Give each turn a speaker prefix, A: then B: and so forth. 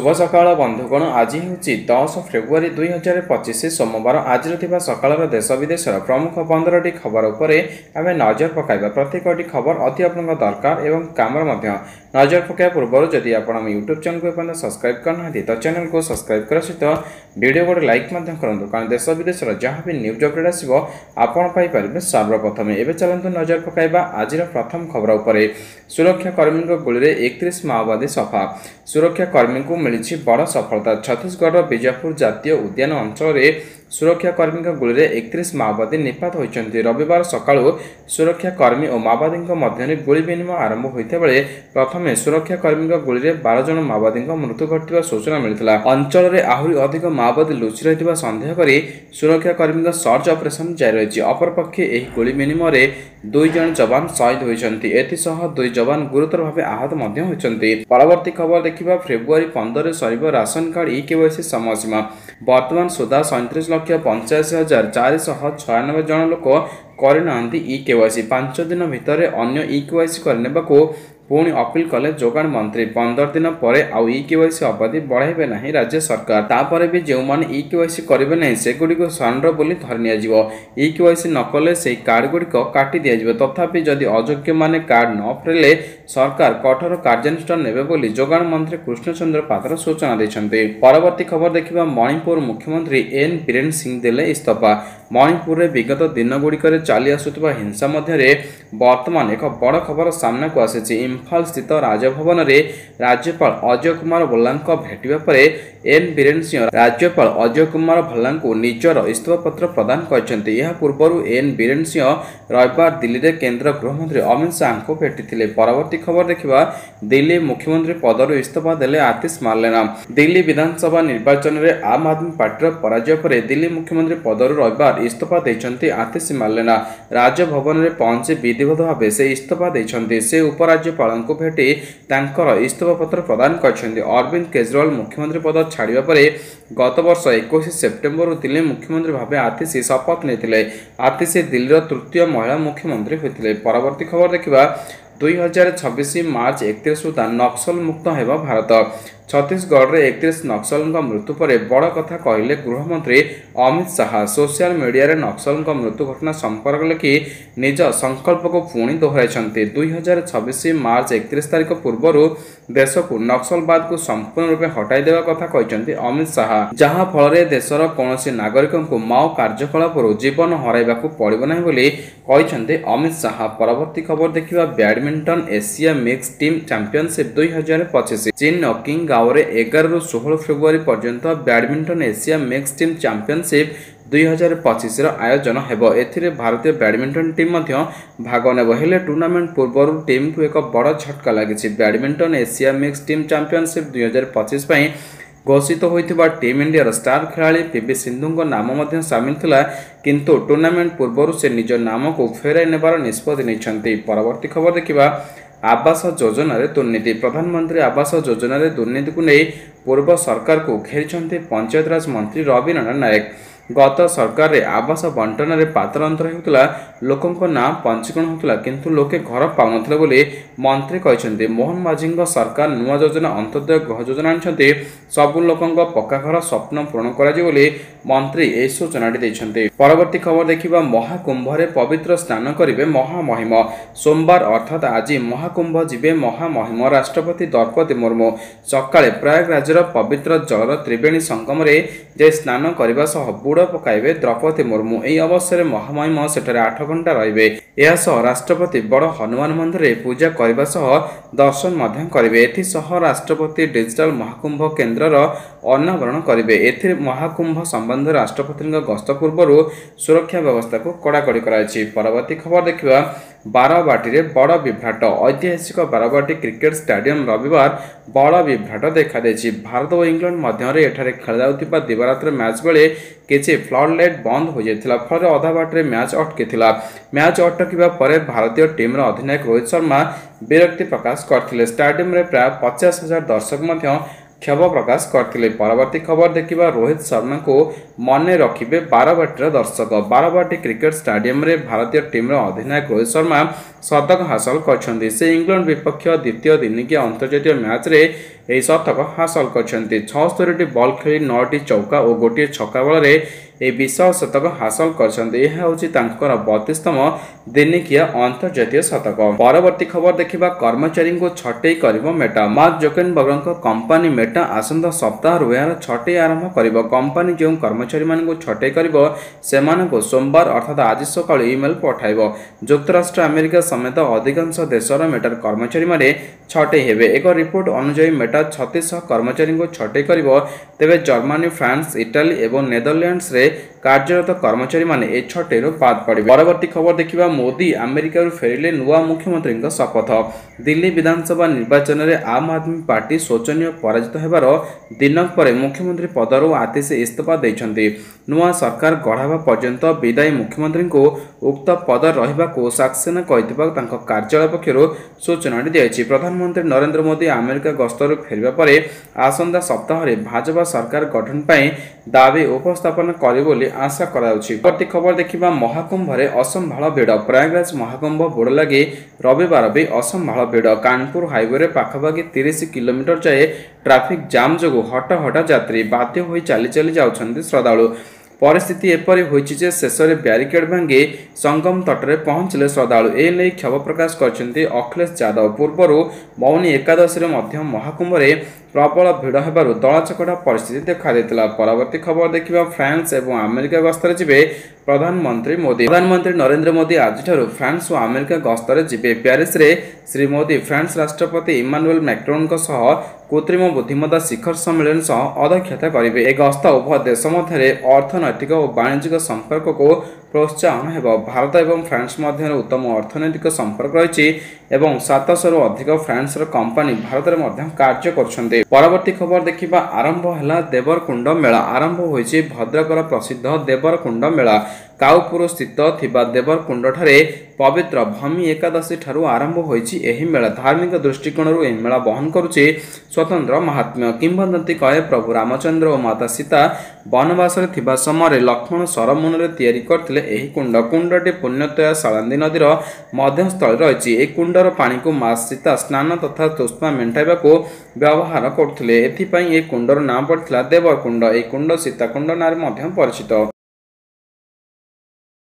A: शुभ सकाळ बंधुगण आज हूँ 10 फेब्रुआरी 2025 सोमवार आज सकाल देश विदेशर प्रमुख 15टी खबर उपर आम नजर पकाइबा। प्रत्येक खबर अति आपन दरकार एवं काम नजर पकाइबा पूर्व जदि आप यूट्यूब चैनल को सब्सक्राइब करना तो चैनल को सब्सक्राइब कर सहित वीडियो गोटे लाइक करूँ कारण देश विदेशर जहाँ भी न्यूज अपडेट आसो आपंपारे सर्वप्रथम। एवं चलते नजर पकाइबा आज प्रथम खबर उपर सुरक्षाकर्मी गुली 31 माओवादी सफा। सुरक्षाकर्मी को मिली बड़ सफलता। छत्तीसगढ़ बीजापुर जातीय उद्यान अंचल सुरक्षाकर्मी गुली 31 माओवादी निपात होती। रविवार सकाळु सुरक्षाकर्मी और माओवादी मध्य गुली विनिमय आरंभ होता बेले प्रथम सुरक्षाकर्मी गुली 12 जन माओवादी मृत्यु घटवा सूचना मिलता। अंचल में आहरी अधिक माओवादी लुचि रही सन्देह कर सुरक्षाकर्मी सर्च ऑपरेशन जारी रही। अपरपक्षे यह गुली विनिमय 2 जन जवान शहीद होती। एसह 2 जवान गुरुतर भाव आहत होती। परवर्ती खबर देखा February 15 sir ration card e-KYC समय सीमा। वर्तमान सुधा 37,85,496 जन लोक करना ई-केवाईसी। 5 दिन भितर अन्य ई-केवाईसी करने को पुणी अपील कले जोगाण मंत्री। 15 दिन पर आउ ई-केवाईसी अवधि बढ़ाइबे नहीं राज्य सरकार। तापर भी जो मैंने ई-केवाईसी करेंगे नहीं सेगुड़ी सरेंडर बोली धरि ई-केवाईसी नकले से कार्ड गुड़िक काटी दिज्व। तथापि जदि अयोग्य माने कार्ड न फेरले सरकार कठोर कार्यानुष्ठान नेबे बोली जोगाण मंत्री कृष्णचंद्र पात्र सूचना देते। परवर्ती खबर देखा मणिपुर मुख्यमंत्री एन बीरेन सिंह देले इस्तफा। मणिपुर में विगत दिन गुड़िक चली आसुवा हिंसा मध्य वर्तमान एक बड़ खबर सामना को आसी। इम्फाल स्थित राजभवन में राज्यपाल अजय कुमार भल्ला भेटा पर एन बीरेन सिंह राज्यपाल अजय कुमार भल्ला को निजर इस्तफा पत्र प्रदान करते। पूर्व एन बीरेन सिंह रविवार दिल्ली में केंद्र गृहमंत्री अमित शाह को भेटी। परवर्ती खबर देखा दिल्ली मुख्यमंत्री पदर इस्तफा देले आतिश मार्लेना। दिल्ली विधानसभा निर्वाचन में आम आदमी पार्टी पराजय पर दिल्ली मुख्यमंत्री पदर रविवार इस्तफा देते आतिश मार्लेना। राजभवन में पहुंची विधिवत भाव से इस्तफा देते। से उपराज्यपाल को भेटी इस्तफा पत्र प्रदान करते। अरविंद केजरीवाल मुख्यमंत्री पद छाड़ा पर गत वर्ष 21 सेप्टेम्बर दिल्ली मुख्यमंत्री भाव आतिशी शपथ लेते। आतिशी दिल्लीर तृतीय महिला मुख्यमंत्री होते। परवर्ती खबर देखा 2026 मार्च 31 सुधा नक्सल मुक्त होगा भारत। छत्तीसगढ़ में 31 नक्सल मृत्यु पर बड़ कथा कहले गृहमंत्री अमित शाह। सोशल मीडिया रे नक्सल मृत्यु घटना संपर्क लिखि निज संकल्प को पुणी दोहराई। 2026 मार्च 31 तारीख पूर्व देश को नक्सलवाद को संपूर्ण रूप हटाई देवा कथा कहते अमित शाह। जहां फल देशर कौन नागरिक को माओ कार्यकलाप जीवन हराइबा पड़ो ना बोली कहते अमित शाह। परवर्ती खबर देखा badminton Asia mix team championship 2025। चीन किंग गाँव 11 ରୁ 16 फेब्रुआरी पर्यंत badminton Asia mix team championship 2025 आयोजन हेबो। एथिरे भारतीय बैडमिंटन टीम भाग नेबो। हेले टूर्नामेंट पूर्व टीम को एक बड़ झटका लगी। Badminton Asia mix team championship 2025 घोषित होइथिबा टीम इंडिया स्टार खिलाड़ी पीवी सिंधु नाम सामिल थिला किंतु टूर्नामेंट पूर्व से निज नाम को फेराई नेबार निष्पत्ति नहीं। परवर्ती खबर देखा आवास योजना दुर्नीति। प्रधानमंत्री आवास योजना दुर्नीति को नहीं पूर्व सरकार को घेरी पंचायतराज मंत्री रवि नारायण नायक। गत सरकार रे आवास बंटन में पातर अंतर होता लोकों ना पंजीकरण होता किंतु लोके घर पाउनथिले बोली मंत्री कहते। मोहन माझी सरकार नुआ योजना अंत्योदय गृह योजना आनी सबु लोकों पक्का घर स्वप्न पूरण करी मंत्री ए सूचना देते। परवर्ती खबर देखा महाकुंभ रे पवित्र स्नान करेंगे महामहिम। सोमवार अर्थात आज महाकुंभ जीवे महामहिम राष्ट्रपति द्रौपदी मुर्मू सकाळे प्रयागराजर पवित्र जलर त्रिवेणी संगम रे स्नान करने सह बुड़ पकाइबे द्रौपदी मुर्मू। यह अवसर महामहिम सेठारे 8 घंटा रहिबे। एहासह राष्ट्रपति बड़ हनुमान मंदिर पूजा करने सह दर्शन करेंगे। एथिसह राष्ट्रपति डिजिटल महाकुंभ केन्द्रर अनावरण करेंगे। एथिरे महाकुंभ संबंध राष्ट्रपति गस्त पूर्व सुरक्षा व्यवस्था को कड़ाकड़ी कराई। परवर्ती खबर देखा बारवाटी बड़ विभ्राट। ऐतिहासिक बारवाटी क्रिकेट स्टेडियम रविवार बड़ विभ्राट देखा। भारत और इंग्लैंड मध्य खेल जाउथिबा दिवारात्र मैच बेले किसी फ्लड लाइट बंद हो जाता फल अधा बाटे मैच अटकी। मैच अटकिबा पर भारतीय टीम अधिनायक रोहित शर्मा विरक्ति प्रकाश करते। स्टेडियम में प्राय 50,000 दर्शक क्षोभ प्रकाश करते। परवर्ती खबर देखा रोहित शर्मा को मन रखिए बारवाटीर दर्शक। बारवाटी क्रिकेट स्टेडियम रे भारतीय टीम अधिनायक रोहित शर्मा शतक हासिल कर से इंग्लैंड विपक्ष द्वितीय दिनिकिया अंतर्जातीय मैच रे यह शतक हासिल कर 76 बॉल खेली 9टी चौका और गोटे छक्का बल विशाल शतक हासिल कर 32तम दिनिकिया अंतर्जातीय शतक। परवर्ती खबर देखा कर्मचारी को छटई कर Meta. Mark Zuckerberg company Meta आसंता सप्ताह यार छटई आरंभ कर। कंपनी जो कर्मचारी मान छटई कर सोमवार अर्थात आज सका इमेल पठाइब। जुक्तराष्ट्र अमेरिका समेत अधिकांश देशर मेटार कर्मचारी माने छटई हेबे। एक रिपोर्ट अनुसार मेटा 36 कर्मचारी को छटई कर तेबे जर्मनी, फ्रांस, इटाली और नेदरलैंड्स रे कार्यरत कर्मचारी माने ए छटईर बाद पड़े। परवर्ती खबर देखा मोदी अमेरिका फेरिले नुआ मुख्यमंत्री शपथ। दिल्ली विधानसभा निर्वाचन में आम आदमी पार्टी शोचनीय पराजित होबार दिनक पर मुख्यमंत्री पदर आतिश इस्तीफा देइछन्ति। नुआ सरकार गढ़ावा पर्यंत विदायी मुख्यमंत्री को उक्त पद रहिबाको सक्सेना कहितबा तांको कार्यालय पक्षरु सूचना दियाछि। प्रधानमंत्री नरेंद्र मोदी अमेरिका गस्तर फेरिबा परे आसंता सप्ताह रे भाजपा सरकार गठन पई दाबी उपस्थापन करे बोली आशा कराउछि। प्रति खबर देखिबा महाकुंभ रे असंभाळ भिड़। प्रयागराज महाकुंभ बुड़ लगे रविवार भी असंभाळ भिड़। कानपुर हाईवे रे पाखापाखि 30 किलोमीटर जाए ट्रैफिक जाम जोगु हट यात्री बाध्य होई चली चली जाउछन्ति श्रद्धालु। परिस्थिति एपरी होइछि जे शेष में ब्यारिकेड भांगी संगम तटरे पहुंचले श्रद्धालु। ए नै क्षोभ प्रकाश करछन्ति अखिलेश यादव। पूर्व मौनी एकादशी महाकुंभ रे प्रबल भिड़ होबारु दलाचकटा परिस्थिति देखा देथिला। परवर्ती खबर देखिबा फ्रांस एवं अमेरिका गस्तरे जिबे प्रधानमंत्री मोदी। प्रधानमंत्री नरेंद्र मोदी आज फ्रांस और अमेरिका गस्तरे जिबे। पेरिस रे श्री मोदी फ्रांस राष्ट्रपति इमानुएल मैक्रोन कृत्रिम बुद्धिमत्ता शिखर सम्मेलन अध्यक्षता करेंगे। एक गस्त उभय देश मध्य अर्थनैतिक और वाणिज्यिक संपर्क को प्रोत्साहन हेबो। भारत और फ्रांस मध्य उत्तम अर्थनैतिक संपर्क रही 700 अधिक फ्रांस कंपनी भारत में कार्य कर। परवर्ती खबर देखिबा आरंभ है देवरकुंड मेला। आरंभ होइछि भद्रकर प्रसिद्ध देवरकुंड मेला। काउपुर स्थित थिबा देवरकुंड ठारे पवित्र भूमि एकादशी ठारू आरंभ होइछि एही मेला। धार्मिक दृष्टिकोणरू एही मेला बहन करुछि स्वतंत्र महात्म्य। किंवदंती कहे प्रभु रामचंद्र और माता सीता वनवास रे थिबा समय लक्ष्मण सरमुन रे तयारी करथिले एही कुंड। कुंडटी पुण्यतया सालांदी नदीर मध्यस्थल रहिछि। ए कुंडर पानी को मां सीता स्नान तथा तोष्मा मेंटाइबा को व्यवहार करथिले। एथि पई ए कुंडर नाम पड़थिला देवरकुंड। ए कुंड सीताकुंड नाम परिचित।